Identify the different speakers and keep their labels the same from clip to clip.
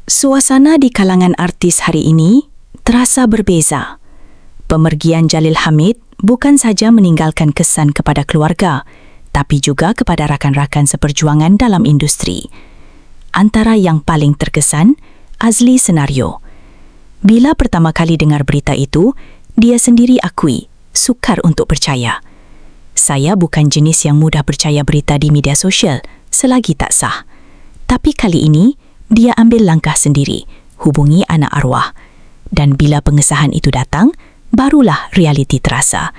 Speaker 1: Suasana di kalangan artis hari ini terasa berbeza. Pemergian Jalil Hamid bukan saja meninggalkan kesan kepada keluarga, tapi juga kepada rakan-rakan seperjuangan dalam industri. Antara yang paling terkesan, Azli Senario. Bila pertama kali dengar berita itu, dia sendiri akui sukar untuk percaya. Saya bukan jenis yang mudah percaya berita di media sosial selagi tak sah. Tapi kali ini, dia ambil langkah sendiri, hubungi anak arwah. Dan bila pengesahan itu datang, barulah realiti terasa.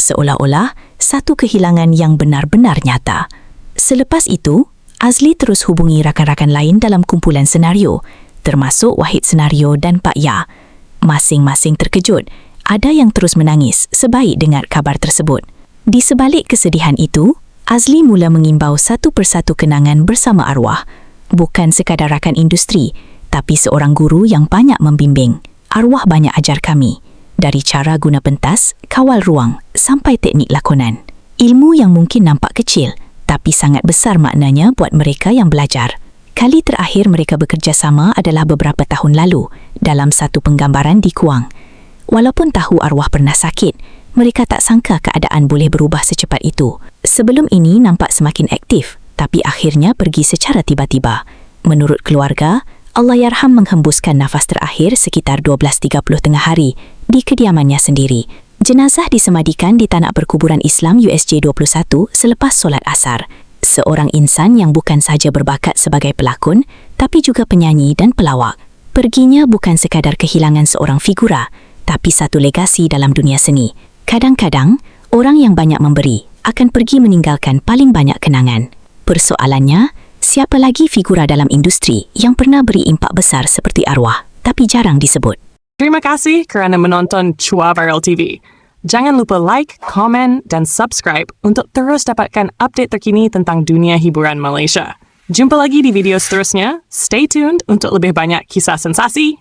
Speaker 1: Seolah-olah satu kehilangan yang benar-benar nyata. Selepas itu, Azli terus hubungi rakan-rakan lain dalam kumpulan Senario, termasuk Wahid Senario dan Pak Ya. Masing-masing terkejut, ada yang terus menangis sebaik dengar kabar tersebut. Di sebalik kesedihan itu, Azli mula mengimbau satu persatu kenangan bersama arwah. Bukan sekadar rakan industri, tapi seorang guru yang banyak membimbing. Arwah banyak ajar kami, dari cara guna pentas, kawal ruang, sampai teknik lakonan. Ilmu yang mungkin nampak kecil, tapi sangat besar maknanya buat mereka yang belajar. Kali terakhir mereka bekerjasama adalah beberapa tahun lalu, dalam satu penggambaran di Kuang. Walaupun tahu arwah pernah sakit, mereka tak sangka keadaan boleh berubah secepat itu. Sebelum ini nampak semakin aktif, tapi akhirnya pergi secara tiba-tiba. Menurut keluarga, Allahyarham menghembuskan nafas terakhir sekitar 12.30 tengah hari di kediamannya sendiri. Jenazah disemadikan di tanah perkuburan Islam USJ 21 selepas solat asar. Seorang insan yang bukan saja berbakat sebagai pelakon, tapi juga penyanyi dan pelawak. Perginya bukan sekadar kehilangan seorang figura, tapi satu legasi dalam dunia seni. Kadang-kadang, orang yang banyak memberi akan pergi meninggalkan paling banyak kenangan. Persoalannya, siapa lagi figura dalam industri yang pernah beri impak besar seperti arwah, tapi jarang disebut?
Speaker 2: Terima kasih kerana menonton Chua Viral TV. Jangan lupa like, komen dan subscribe untuk terus dapatkan update terkini tentang dunia hiburan Malaysia. Jumpa lagi di video seterusnya. Stay tuned untuk lebih banyak kisah sensasi